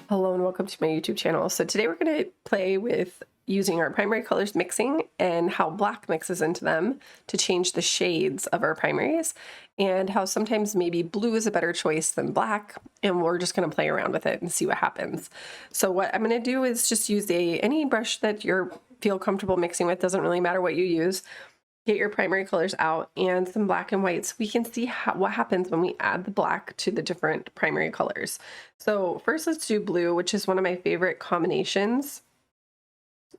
Hello and welcome to my YouTube channel. So today we're going to play with using our primary colors mixing and how black mixes into them to change the shades of our primaries, and how sometimes maybe blue is a better choice than black, and we're just going to play around with it and see what happens. So what I'm going to do is just use any brush that you feel comfortable mixing with. Doesn't really matter what you use. Get your primary colors out and some black and whites. We can see what happens when we add the black to the different primary colors. So first let's do blue, which is one of my favorite combinations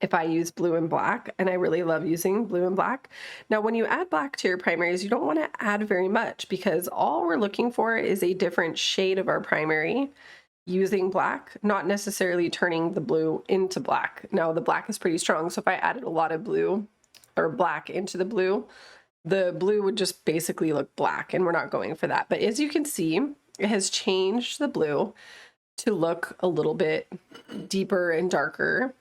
if I use blue and black, and I really love using blue and black. Now when you add black to your primaries, you don't want to add very much because all we're looking for is a different shade of our primary using black, not necessarily turning the blue into black. Now the black is pretty strong, so if I added a lot of blue or black into the blue would just basically look black, and we're not going for that. But as you can see, it has changed the blue to look a little bit deeper and darker,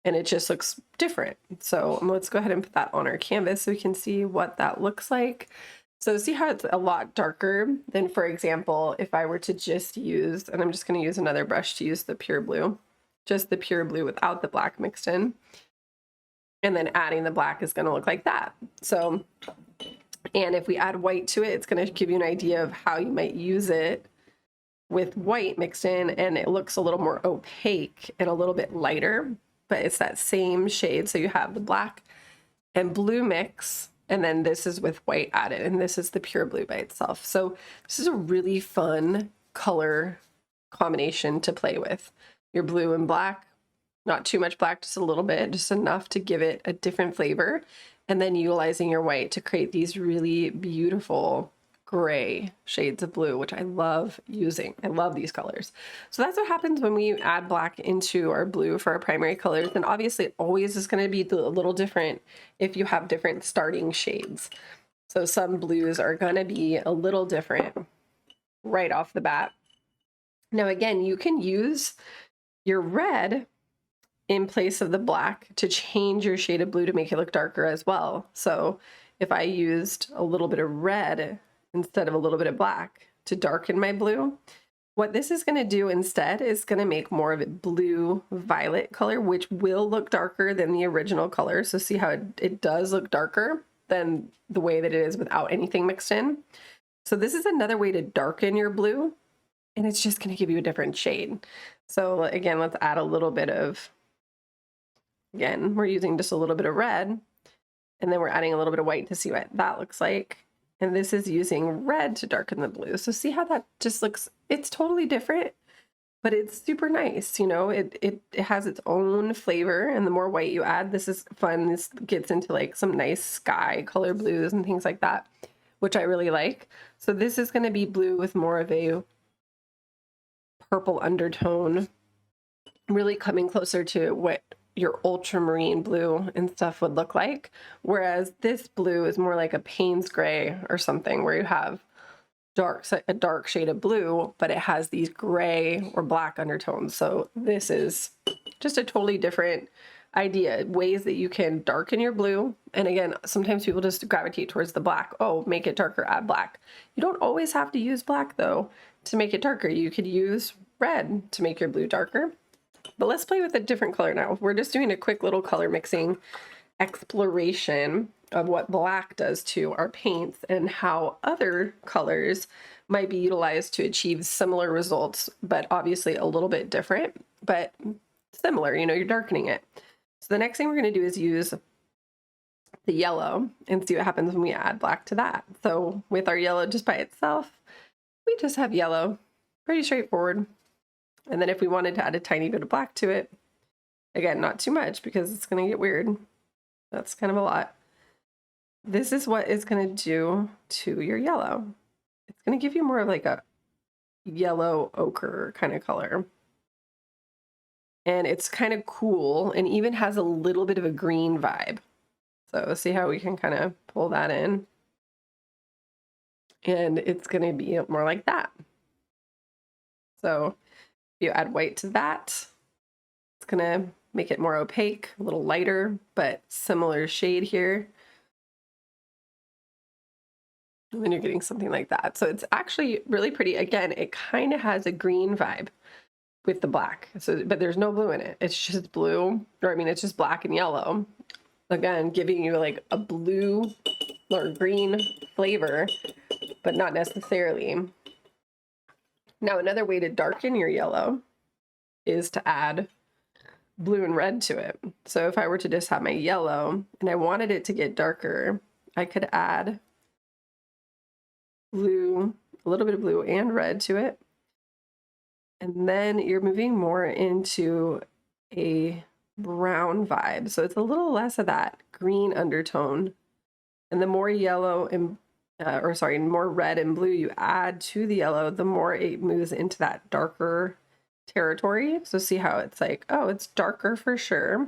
and it just looks different. So let's go ahead and put that on our canvas so we can see what that looks like. So see how it's a lot darker than, for example, if I were to just use, and I'm just going to use another brush to use the pure blue, just the pure blue without the black mixed in. And then adding the black is going to look like that. So, and if we add white to it, it's going to give you an idea of how you might use it with white mixed in, and it looks a little more opaque and a little bit lighter, but it's that same shade. So you have the black and blue mix, and then this is with white added, and this is the pure blue by itself. So this is a really fun color combination to play with. Your blue and black, not too much black, just a little bit, just enough to give it a different flavor, and then utilizing your white to create these really beautiful gray shades of blue, which I love using. I love these colors. So that's what happens when we add black into our blue for our primary colors. And obviously it always is going to be a little different if you have different starting shades. So some blues are going to be a little different right off the bat. Now again, you can use your red in place of the black to change your shade of blue to make it look darker as well. So if I used a little bit of red instead of a little bit of black to darken my blue, what this is going to do instead is going to make more of a blue violet color, which will look darker than the original color. So see how it does look darker than the way that it is without anything mixed in. So this is another way to darken your blue, and it's just going to give you a different shade. So again, let's add a little bit of, again, we're using just a little bit of red, and then we're adding a little bit of white to see what that looks like. And this is using red to darken the blue. So see how that just looks, it's totally different, but it's super nice. You know, it has its own flavor, and the more white you add, this is fun. This gets into like some nice sky color blues and things like that, which I really like. So this is going to be blue with more of a purple undertone, really coming closer to what your ultramarine blue and stuff would look like, whereas this blue is more like a Payne's gray or something, where you have a dark shade of blue, but it has these gray or black undertones. So this is just a totally different idea, ways that you can darken your blue. And again, sometimes people just gravitate towards the black. Oh, make it darker, add black. You don't always have to use black though to make it darker. You could use red to make your blue darker. But let's play with a different color now. We're just doing a quick little color mixing exploration of what black does to our paints and how other colors might be utilized to achieve similar results, but obviously a little bit different, but similar, you know, you're darkening it. So the next thing we're going to do is use the yellow and see what happens when we add black to that. So with our yellow just by itself, we just have yellow, pretty straightforward. And then if we wanted to add a tiny bit of black to it, again, not too much because it's going to get weird. That's kind of a lot. This is what it's going to do to your yellow. It's going to give you more of like a yellow ochre kind of color. And it's kind of cool and even has a little bit of a green vibe. So see how we can kind of pull that in. And it's going to be more like that. So you add white to that, it's gonna make it more opaque, a little lighter, but similar shade here. And then you're getting something like that. So it's actually really pretty. Again, it kind of has a green vibe with the black. So, but there's no blue in it. It's just blue, or I mean, it's just black and yellow. Again, giving you like a blue or green flavor, but not necessarily. Now, another way to darken your yellow is to add blue and red to it. So if I were to just have my yellow and I wanted it to get darker, I could add blue, a little bit of blue and red to it. And then you're moving more into a brown vibe. So it's a little less of that green undertone. And the more yellow and, more red and blue you add to the yellow, the more it moves into that darker territory. So see how it's like, oh, it's darker for sure.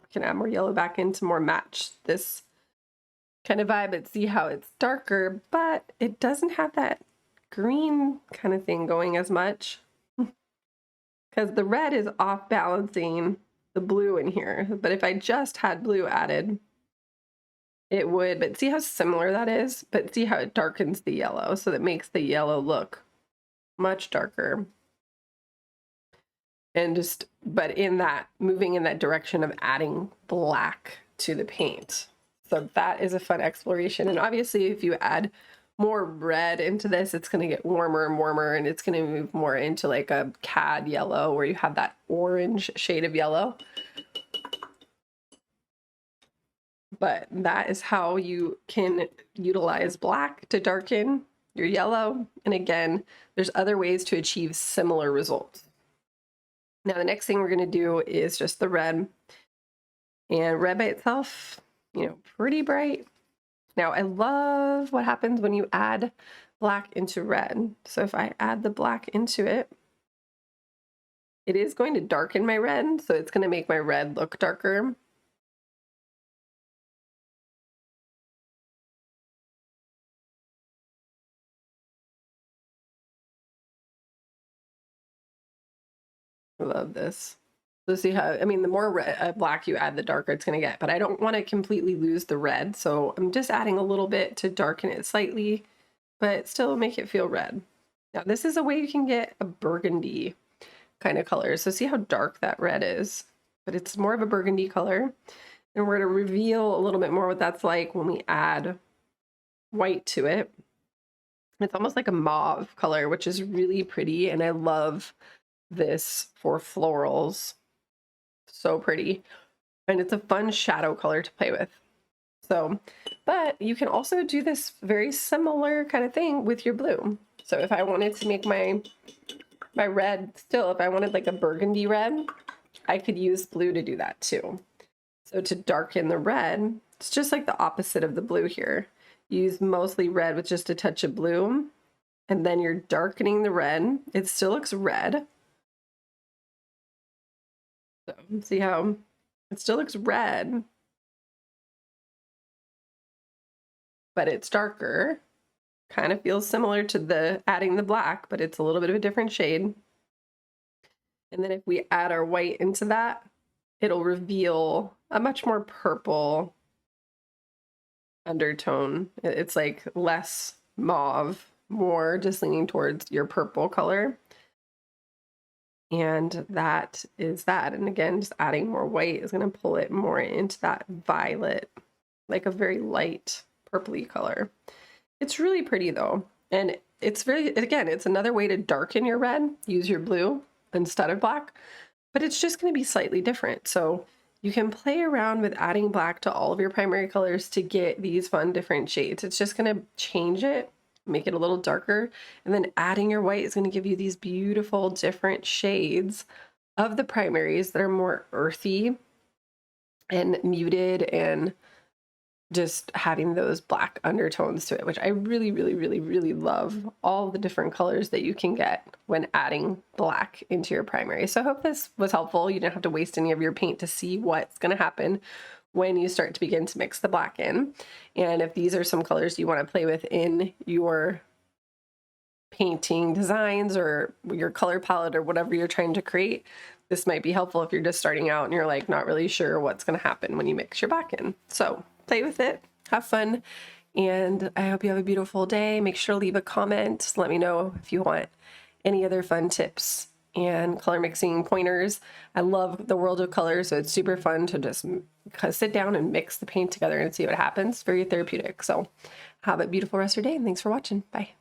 I can add more yellow back in to more match this kind of vibe, but see how it's darker, but it doesn't have that green kind of thing going as much because the red is off balancing the blue in here. But if I just had blue added, it would, but see how similar that is? But see how it darkens the yellow, so that makes the yellow look much darker. And just, but in that, moving in that direction of adding black to the paint. So that is a fun exploration. And obviously if you add more red into this, it's going to get warmer and warmer, and it's going to move more into like a cad yellow where you have that orange shade of yellow. But that is how you can utilize black to darken your yellow. And again, there's other ways to achieve similar results. Now, the next thing we're going to do is just the red. And red by itself, you know, pretty bright. Now, I love what happens when you add black into red. So if I add the black into it, it is going to darken my red. So it's going to make my red look darker. I love this. So see how, I mean, the more red, black you add, the darker it's going to get, but I don't want to completely lose the red. So I'm just adding a little bit to darken it slightly, but still make it feel red. Now this is a way you can get a burgundy kind of color. So see how dark that red is, but it's more of a burgundy color. And we're going to reveal a little bit more what that's like when we add white to it. It's almost like a mauve color, which is really pretty. And I love this for florals. So pretty. And it's a fun shadow color to play with. So, but you can also do this very similar kind of thing with your blue. So if I wanted to make my red still, if I wanted like a burgundy red, I could use blue to do that too. So to darken the red, it's just like the opposite of the blue here. Use mostly red with just a touch of blue, and then you're darkening the red. It still looks red. So see how it still looks red, but it's darker. Kind of feels similar to the adding the black, but it's a little bit of a different shade. And then if we add our white into that, it'll reveal a much more purple undertone. It's like less mauve, more just leaning towards your purple color. And that is that. And again, just adding more white is going to pull it more into that violet, like a very light purpley color. It's really pretty though. And it's very, again, it's another way to darken your red. Use your blue instead of black, but it's just going to be slightly different. So you can play around with adding black to all of your primary colors to get these fun different shades. It's just going to change it, make it a little darker, and then adding your white is going to give you these beautiful different shades of the primaries that are more earthy and muted and just having those black undertones to it, which I really, really, really, really love all the different colors that you can get when adding black into your primary. So I hope this was helpful. You didn't have to waste any of your paint to see what's going to happen when you start to begin to mix the black in. And if these are some colors you want to play with in your painting designs or your color palette or whatever you're trying to create, this might be helpful if you're just starting out and you're like not really sure what's going to happen when you mix your black in. So play with it, have fun, And I hope you have a beautiful day. Make sure to leave a comment. Let me know if you want any other fun tips and color mixing pointers. I love the world of color, so it's super fun to just sit down and mix the paint together and see what happens. Very therapeutic. So have a beautiful rest of your day, and thanks for watching. Bye.